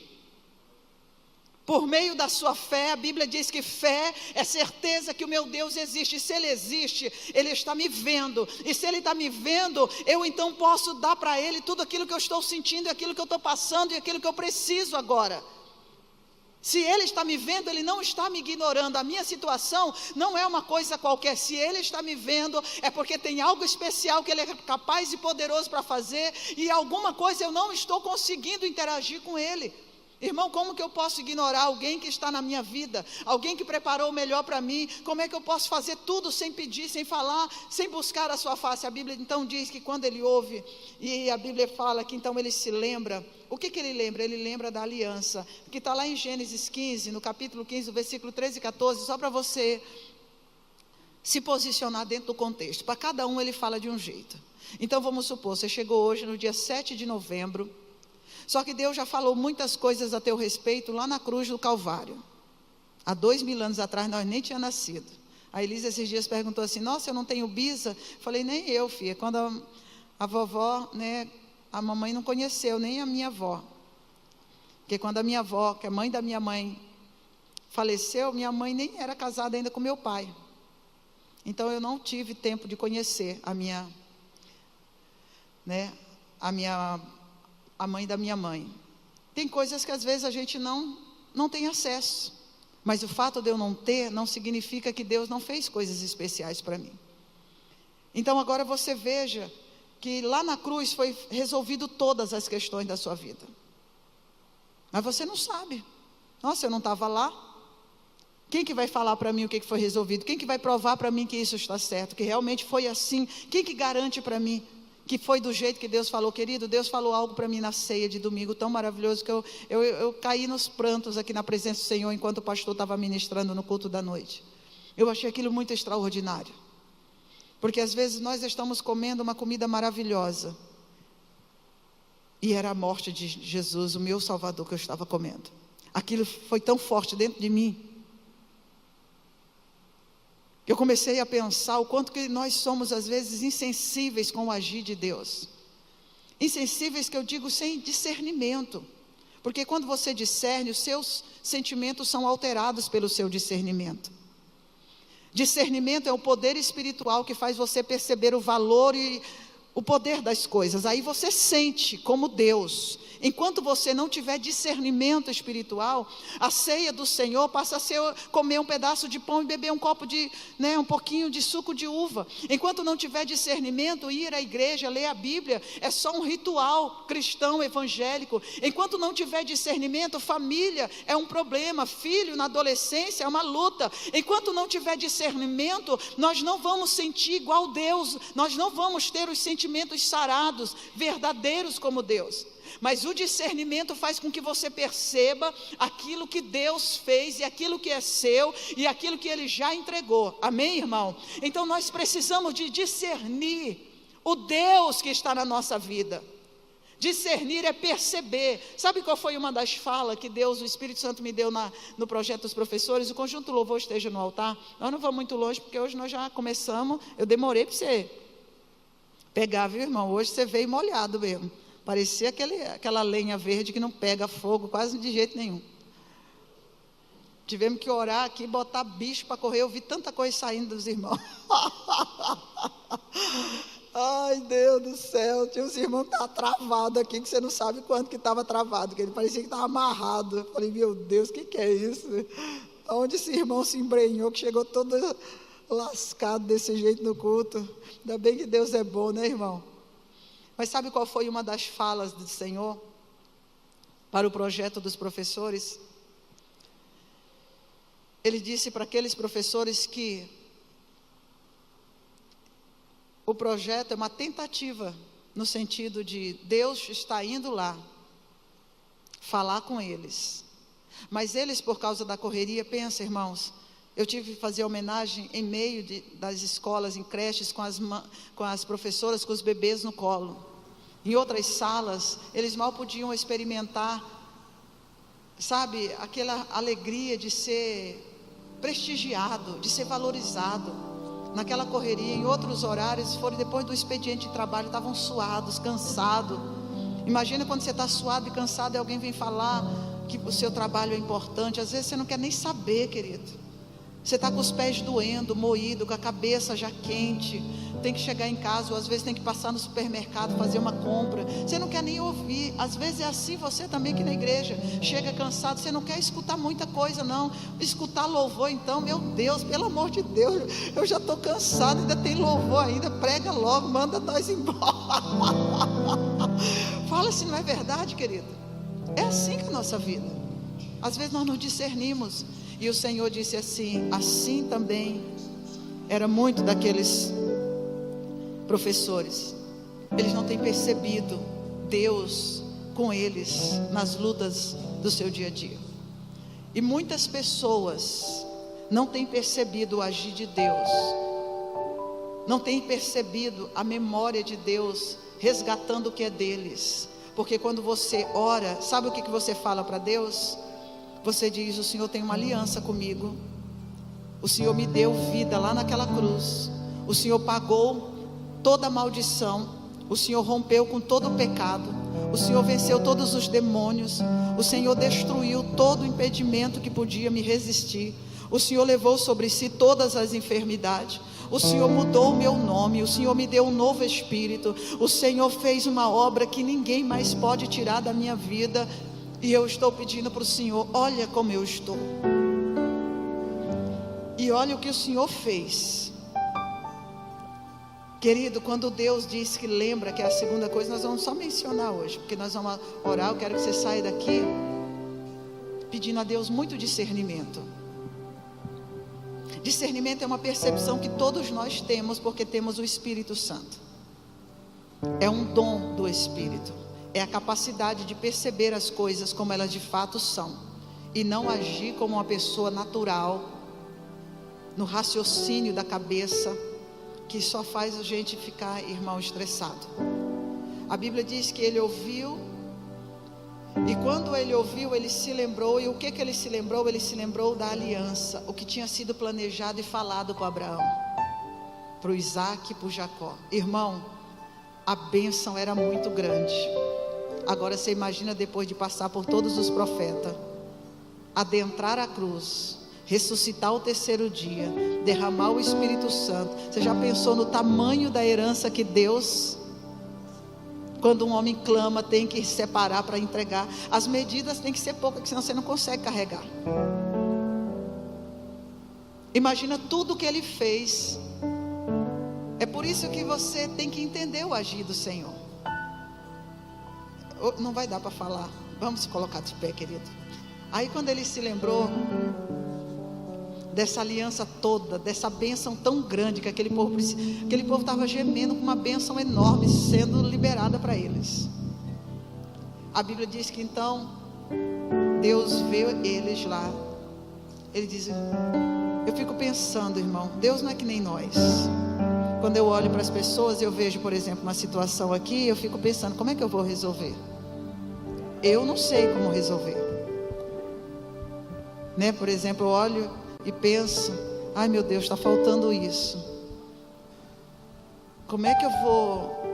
Por meio da sua fé, a Bíblia diz que fé é certeza que o meu Deus existe. E se Ele existe, Ele está me vendo. E se Ele está me vendo, eu então posso dar para Ele tudo aquilo que eu estou sentindo, e aquilo que eu estou passando, e aquilo que eu preciso agora. Se Ele está me vendo, Ele não está me ignorando. A minha situação não é uma coisa qualquer. Se Ele está me vendo, é porque tem algo especial que Ele é capaz e poderoso para fazer, e alguma coisa eu não estou conseguindo interagir com Ele. Irmão, como que eu posso ignorar alguém que está na minha vida? Alguém que preparou o melhor para mim? Como é que eu posso fazer tudo sem pedir, sem falar, sem buscar a sua face? A Bíblia então diz que quando ele ouve, e a Bíblia fala que então ele se lembra. O que ele lembra? Ele lembra da aliança, que está lá em Gênesis 15, no capítulo 15, no versículo 13 e 14, só para você se posicionar dentro do contexto. Para cada um ele fala de um jeito. Então vamos supor, você chegou hoje no dia 7 de novembro, só que Deus já falou muitas coisas a teu respeito lá na cruz do Calvário. Há 2000 anos atrás nós nem tínhamos nascido. A Elisa esses dias perguntou assim, nossa, eu não tenho bisa? Falei, nem eu, filha. Quando a vovó, né, a mamãe não conheceu, nem a minha avó. Porque quando a minha avó, que é mãe da minha mãe, faleceu, minha mãe nem era casada ainda com meu pai. Então eu não tive tempo de conhecer a mãe da minha mãe. Tem coisas que às vezes a gente não tem acesso, mas o fato de eu não ter, não significa que Deus não fez coisas especiais para mim. Então agora você veja, que lá na cruz foi resolvido todas as questões da sua vida, mas você não sabe. Nossa, eu não estava lá. Quem que vai falar para mim o que foi resolvido? Quem que vai provar para mim que isso está certo, que realmente foi assim? Quem que garante para mim que foi do jeito que Deus falou? Querido, Deus falou algo para mim na ceia de domingo tão maravilhoso que eu caí nos prantos aqui na presença do Senhor enquanto o pastor estava ministrando no culto da noite. Eu achei aquilo muito extraordinário, porque às vezes nós estamos comendo uma comida maravilhosa e era a morte de Jesus, o meu Salvador, que eu estava comendo. Aquilo foi tão forte dentro de mim, eu comecei a pensar o quanto que nós somos às vezes insensíveis com o agir de Deus. Insensíveis que eu digo sem discernimento, porque quando você discerne, os seus sentimentos são alterados pelo seu discernimento. Discernimento é o poder espiritual que faz você perceber o valor e o poder das coisas. Aí você sente como Deus. Enquanto você não tiver discernimento espiritual, a ceia do Senhor passa a ser comer um pedaço de pão e beber um copo de, um pouquinho de suco de uva. Enquanto não tiver discernimento, ir à igreja, ler a Bíblia, é só um ritual cristão evangélico. Enquanto não tiver discernimento, família é um problema, filho na adolescência é uma luta. Enquanto não tiver discernimento, nós não vamos sentir igual Deus, nós não vamos ter os sentimentos sarados, verdadeiros como Deus. Mas o discernimento faz com que você perceba aquilo que Deus fez e aquilo que é seu e aquilo que Ele já entregou. Amém, irmão? Então nós precisamos de discernir o Deus que está na nossa vida. Discernir é perceber. Sabe qual foi uma das falas que Deus, o Espírito Santo me deu no projeto dos professores? O conjunto louvor esteja no altar. Nós não vamos muito longe, porque hoje nós já começamos. Eu demorei para você pegar, viu, irmão? Hoje você veio molhado mesmo. Parecia aquela lenha verde que não pega fogo quase de jeito nenhum. Tivemos que orar aqui, botar bicho para correr. Eu vi tanta coisa saindo dos irmãos. Ai, Deus do céu. Tinha uns irmãos que estavam travados aqui, que você não sabe quanto que estava travado, que ele parecia que estava amarrado. Eu falei, meu Deus, o que é isso? Onde esse irmão se embrenhou, que chegou todo lascado desse jeito no culto? Ainda bem que Deus é bom, né, irmão? Mas sabe qual foi uma das falas do Senhor para o projeto dos professores? Ele disse para aqueles professores que o projeto é uma tentativa, no sentido de Deus está indo lá falar com eles. Mas eles, por causa da correria, pensa, irmãos, eu tive que fazer homenagem em meio das escolas, em creches, com as professoras, com os bebês no colo. Em outras salas, eles mal podiam experimentar, sabe, aquela alegria de ser prestigiado, de ser valorizado. Naquela correria, em outros horários, foram depois do expediente de trabalho, estavam suados, cansados. Imagina quando você está suado e cansado e alguém vem falar que o seu trabalho é importante. Às vezes você não quer nem saber, querido. Você está com os pés doendo, moído, com a cabeça já quente, tem que chegar em casa, ou às vezes tem que passar no supermercado, fazer uma compra, você não quer nem ouvir. Às vezes é assim você também que na igreja, chega cansado, você não quer escutar muita coisa não, escutar louvor então, meu Deus, pelo amor de Deus, eu já estou cansado, ainda tem louvor ainda, prega logo, manda nós embora. Fala se não é verdade, querido. É assim que é a nossa vida, às vezes nós não discernimos. E o Senhor disse assim também era muito daqueles professores. Eles não têm percebido Deus com eles nas lutas do seu dia a dia. E muitas pessoas não têm percebido o agir de Deus, não têm percebido a memória de Deus resgatando o que é deles. Porque quando você ora, sabe o que você fala para Deus? Você diz, o Senhor tem uma aliança comigo, o Senhor me deu vida lá naquela cruz, o Senhor pagou toda a maldição, o Senhor rompeu com todo o pecado, o Senhor venceu todos os demônios, o Senhor destruiu todo o impedimento que podia me resistir, o Senhor levou sobre si todas as enfermidades, o Senhor mudou o meu nome, o Senhor me deu um novo espírito, o Senhor fez uma obra que ninguém mais pode tirar da minha vida. E eu estou pedindo para o Senhor, olha como eu estou, e olha o que o Senhor fez. Querido, quando Deus diz que lembra, que é a segunda coisa, nós vamos só mencionar hoje, porque nós vamos orar. Eu quero que você saia daqui pedindo a Deus muito discernimento. Discernimento é uma percepção que todos nós temos, porque temos o Espírito Santo. É um dom do Espírito. É a capacidade de perceber as coisas como elas de fato são, e não agir como uma pessoa natural, no raciocínio da cabeça, que só faz a gente ficar, irmão, estressado. A Bíblia diz que ele ouviu, e quando ele ouviu, ele se lembrou. E o que ele se lembrou? Ele se lembrou da aliança, o que tinha sido planejado e falado com Abraão, para o Isaac e para o Jacó. Irmão, a bênção era muito grande. Agora você imagina, depois de passar por todos os profetas, adentrar a cruz, ressuscitar o terceiro dia, derramar o Espírito Santo. Você já pensou no tamanho da herança que Deus Quando um homem clama, tem que separar para entregar. As medidas têm que ser poucas, senão você não consegue carregar. Imagina tudo que ele fez. É por isso que você tem que entender o agir do Senhor. Não vai dar para falar. Vamos colocar de pé, querido. Aí quando ele se lembrou dessa aliança toda, dessa bênção tão grande que aquele povo estava gemendo com uma bênção enorme sendo liberada para eles. A Bíblia diz que então Deus vê eles lá. Ele diz: eu fico pensando, irmão, Deus não é que nem nós. Quando eu olho para as pessoas, eu vejo, por exemplo, uma situação aqui, eu fico pensando, como é que eu vou resolver? Eu não sei como resolver, né? Por exemplo, eu olho e penso: ai meu Deus, está faltando isso. Como é que eu vou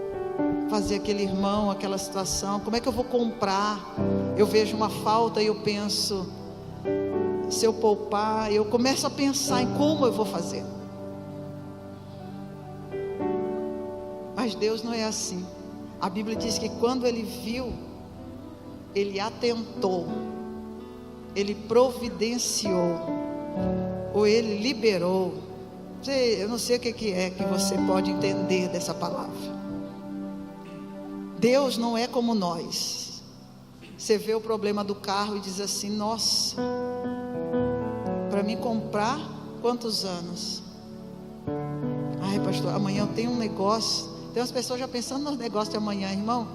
fazer aquele irmão, aquela situação? Como é que eu vou comprar? Eu vejo uma falta e eu penso, se eu poupar, eu começo a pensar em como eu vou fazer. Mas Deus não é assim. A Bíblia diz que quando ele viu, ele atentou, ele providenciou, ou ele liberou. Eu não sei o que é que você pode entender dessa palavra. Deus não é como nós. Você vê o problema do carro e diz assim: nossa, para mim comprar, quantos anos? Ai pastor, amanhã eu tenho um negócio. Tem umas pessoas já pensando nos negócios de amanhã. Irmão,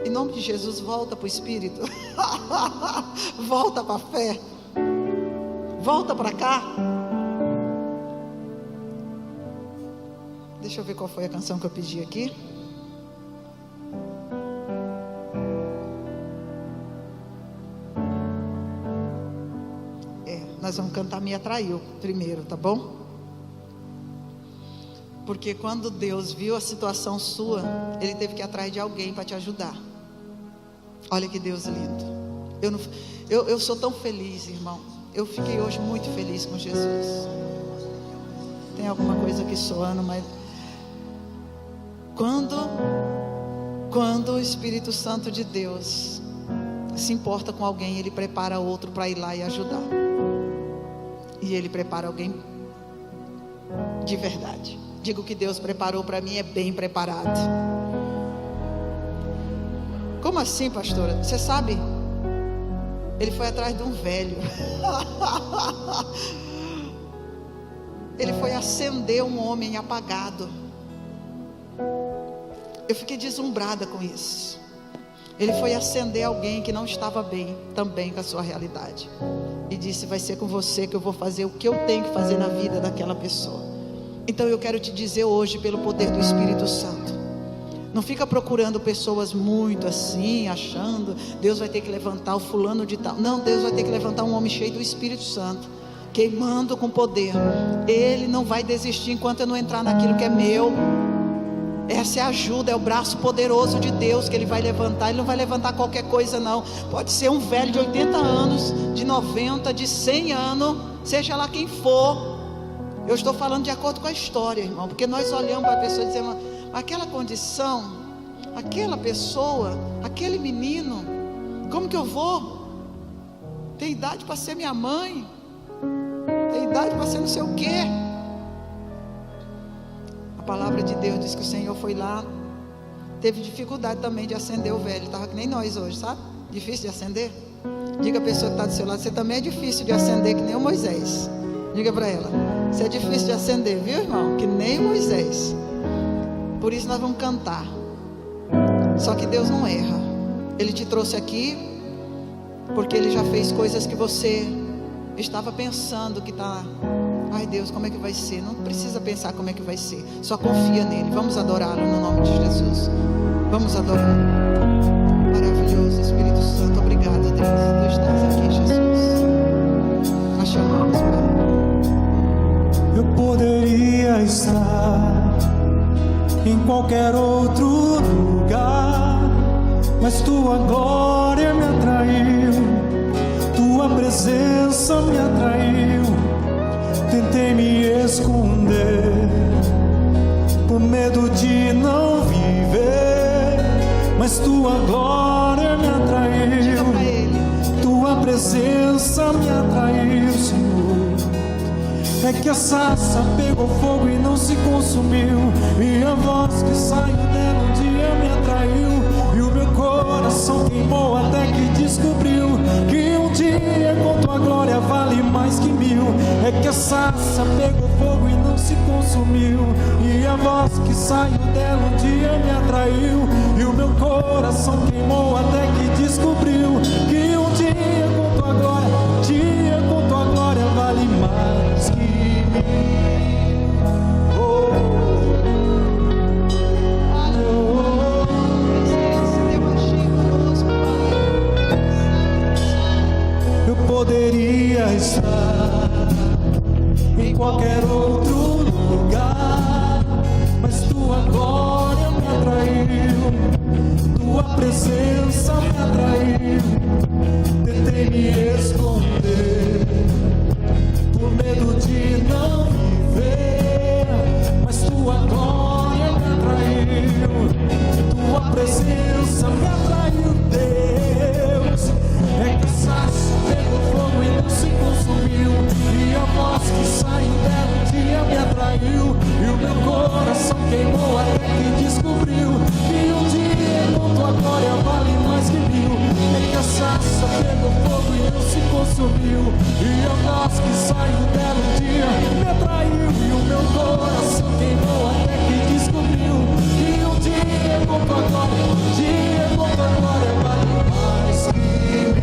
em nome de Jesus, volta para o Espírito. Volta para a fé. Volta para cá. Deixa eu ver qual foi a canção que eu pedi aqui. Nós vamos cantar Me Atraiu primeiro, tá bom? Porque quando Deus viu a situação sua, Ele teve que ir atrás de alguém para te ajudar. Olha que Deus lindo. Eu sou tão feliz, irmão. Eu fiquei hoje muito feliz com Jesus. Tem alguma coisa aqui soando, mas quando o Espírito Santo de Deus se importa com alguém, Ele prepara outro para ir lá e ajudar. E Ele prepara alguém de verdade. Digo que Deus preparou para mim, é bem preparado. Como assim, pastora? Você sabe? Ele foi atrás de um velho. Ele foi acender um homem apagado. Eu fiquei deslumbrada com isso. Ele foi acender alguém que não estava bem, também com a sua realidade. E disse: vai ser com você que eu vou fazer o que eu tenho que fazer na vida daquela pessoa. Então eu quero te dizer hoje, pelo poder do Espírito Santo, não fica procurando pessoas muito assim, achando Deus vai ter que levantar o fulano de tal. Não, Deus vai ter que levantar um homem cheio do Espírito Santo, queimando com poder. Ele não vai desistir enquanto eu não entrar naquilo que é meu. Essa é a ajuda, é o braço poderoso de Deus que Ele vai levantar. Ele não vai levantar qualquer coisa não. Pode ser um velho de 80 anos, de 90, de 100 anos, seja lá quem for. Eu estou falando de acordo com a história, irmão, porque nós olhamos para a pessoa e dizemos: aquela condição, aquela pessoa, aquele menino, como que eu vou? Tem idade para ser minha mãe, tem idade para ser não sei o quê. A palavra de Deus diz que o Senhor foi lá, teve dificuldade também de acender o velho. Estava que nem nós hoje, sabe? Difícil de acender. Diga a pessoa que está do seu lado: você também é difícil de acender, que nem o Moisés. Diga para ela: você é difícil de acender, viu, irmão? Que nem Moisés. Por isso nós vamos cantar. Só que Deus não erra. Ele te trouxe aqui porque Ele já fez coisas que você estava pensando que está: ai Deus, como é que vai ser? Não precisa pensar como é que vai ser, só confia nele. Vamos adorá-lo no nome de Jesus. Vamos adorar. Maravilhoso Espírito Santo, obrigado, Deus. Tu estás aqui, Jesus. Nós chamamos, Pai. Eu poderia estar em qualquer outro lugar, mas tua glória me atraiu, tua presença me atraiu. Tentei me esconder por medo de não viver mas tua glória me atraiu. Pra Ele. Tua presença me atraiu, Senhor. É que a sarça pegou fogo e não se consumiu, e a voz que saiu dela um dia me atraiu, e o meu coração queimou até que descobriu que um dia com tua glória vale mais que mil. É que a sarça pegou fogo e não se consumiu, e a voz que saiu dela um dia me atraiu, e o meu coração queimou até que descobriu que um dia com tua glória, vale mais que mil. Eu poderia estar em qualquer outro lugar, mas tua glória me atraiu, tua presença me atraiu. Tentei me esconder por medo de não me ver, mas tua glória me atraiu, tua presença me atraiu, Deus. É que a sarça pegou fogo e não se consumiu, e a voz que saiu dela um dia me atraiu, e o meu coração queimou até que descobriu que um dia com tua glória vale mais que mil. É que a sarça pegou fogo e não se consumiu, e a voz que saiu dela um dia me atraiu, e o meu coração queimou até que descobriu que um dia com tua glória, vale mais que mil.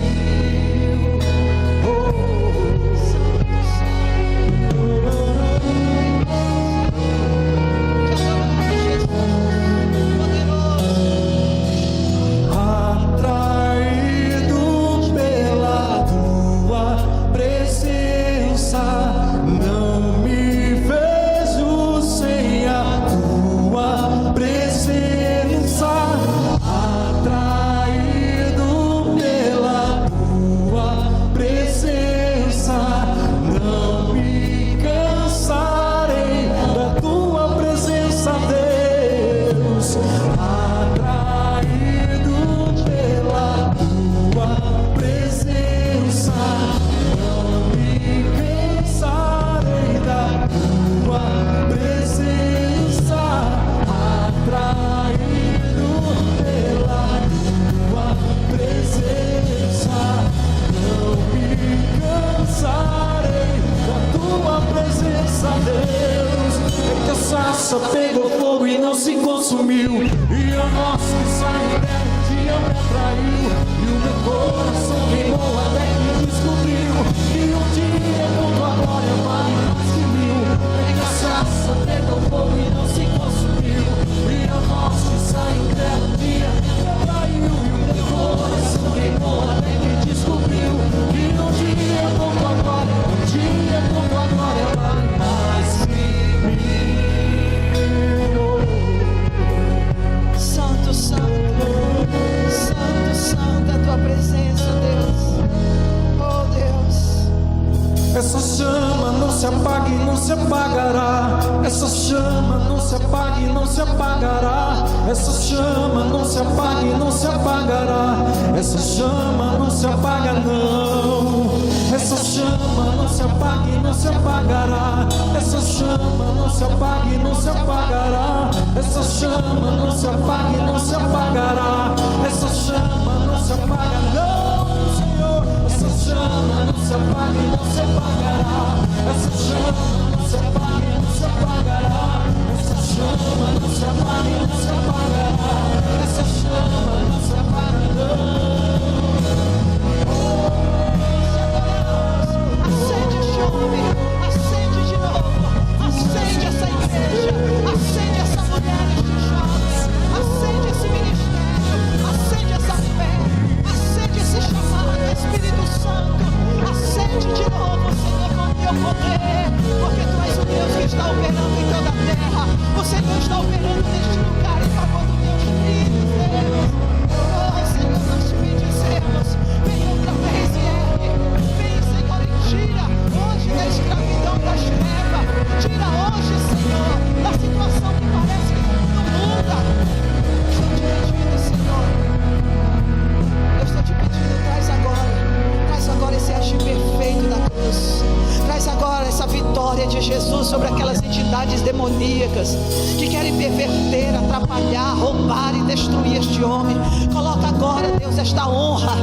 Pegou fogo e não se consumiu, e a voz que saiu dela um dia me atraiu, e o meu coração queimou até que descobriu que um dia com tua glória vale mais que mil. É que a sarça pegou fogo e não se consumiu, e a voz que saiu dela um dia me atraiu, e o meu coração queimou até que descobriu que um dia com tua glória, vale mais que mil. Santo, Santo, Santo, Santo, a tua presença, Deus. Oh, Deus. Essa chama não se apaga e não se apagará. Essa chama não se apaga e não se apagará. Essa chama não se apaga e não se apagará. Essa chama não se apaga não. Essa chama não se apaga e não se apagará. Essa chama não se apaga e não se apagará. Essa chama não se apaga e não se apagará. Essa chama não se apaga não, Senhor. Essa chama não se apaga e não se apagará. Essa chama não se apaga e não se apagará. Essa chama não se apaga e não se apagará. Essa chama não se apaga não. Acende o chame, acende de novo, acende essa igreja, acende essa mulher de jovens, acende esse ministério, acende essa fé, acende esse chamado, Espírito Santo, acende de novo, Senhor, com teu poder, porque tu és o Deus que está operando em toda a terra, o Senhor está operando querer atrapalhar, roubar e destruir este homem. Coloca agora, Deus, esta honra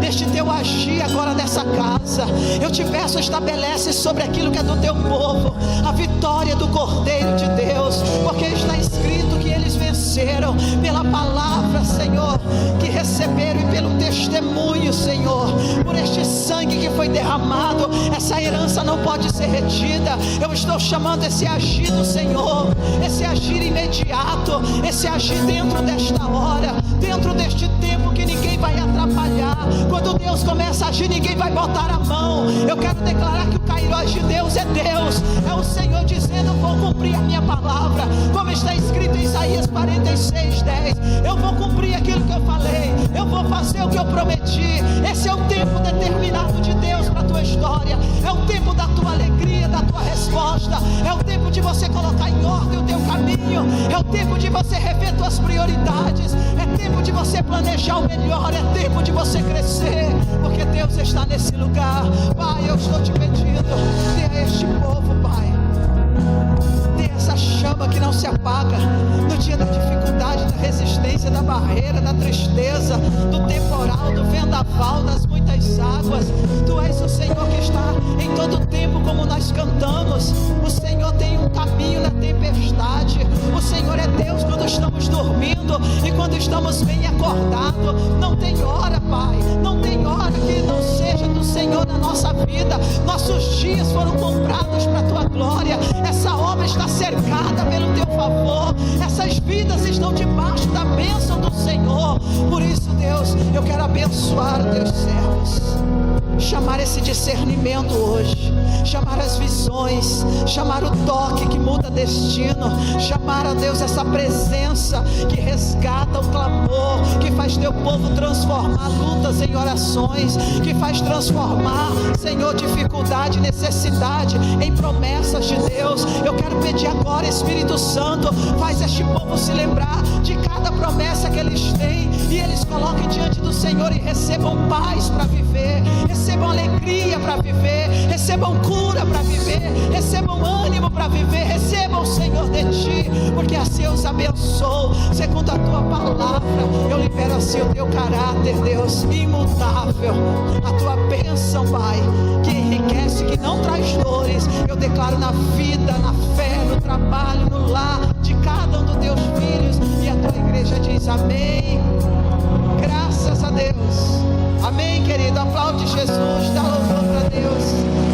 deste teu agir agora nessa casa. Eu te peço, estabelece sobre aquilo que é do teu povo a vitória do Cordeiro de Deus, porque está escrito que eles venceram pela palavra, Senhor, que receberam, e pelo testemunho, Senhor, por este sangue que foi derramado. Essa herança não pode ser retida. Eu estou chamando esse agir do Senhor, esse agir imediato, esse agir dentro desta hora, dentro deste tempo, que ninguém vai atrapalhar. Quando Deus começa a agir, ninguém vai botar a mão. Eu quero declarar que o Kairos de Deus é Deus, é o Senhor dizendo: vou cumprir a minha palavra, como está escrito em Isaías 46:10. Eu vou cumprir aquilo que eu falei, eu vou fazer o que eu prometi. Esse é o tempo determinado de Deus para a tua história, é o tempo da tua alegria, da tua resposta, é o tempo de você colocar em ordem o teu caminho, é o tempo de você rever tuas prioridades, é tempo de você planejar o melhor, é tempo de você crescer, porque Deus está nesse lugar. Pai, eu estou te pedindo, dê a este povo, Pai, dê essa chama que não se apaga no dia da dificuldade, da resistência, da barreira, da tristeza, do temporal, do vendaval, das muitas águas. Tu és o Senhor que está em todo tempo, como nós cantamos. O Senhor tem um caminho na tempestade. O Senhor é Deus quando estamos dormindo e quando estamos bem acordados. Não tem hora, Pai, não tem hora que não seja do Senhor na nossa vida. Nossos dias foram comprados para a tua glória. Essa obra está cercada pelo teu favor. Essas vidas estão debaixo da bênção do Senhor. Por isso, Deus, eu quero abençoar os teus servos, chamar esse discernimento hoje, chamar as visões, chamar o toque que muda destino, chamar, a Deus, essa presença que resgata o clamor, que faz teu povo transformar lutas em orações, que faz transformar, Senhor, dificuldade, necessidade em promessas de Deus. Eu quero pedir agora, Espírito Santo, faz este povo se lembrar de cada promessa que eles têm, e eles coloquem diante do Senhor e recebam paz para viver, recebam alegria para viver, recebam cura para viver, recebam ânimo para viver, recebam, Senhor, de Ti, porque assim eu os abençoo, segundo a Tua palavra. Eu libero assim o Teu caráter, Deus, imutável, a Tua bênção, Pai, que enriquece, que não traz dores. Eu declaro na vida, na fé, no trabalho, no lar de cada um dos Teus filhos, e a Tua igreja diz amém. Graças a Deus. Amém, querido. Aplaude Jesus, dá louvor para Deus.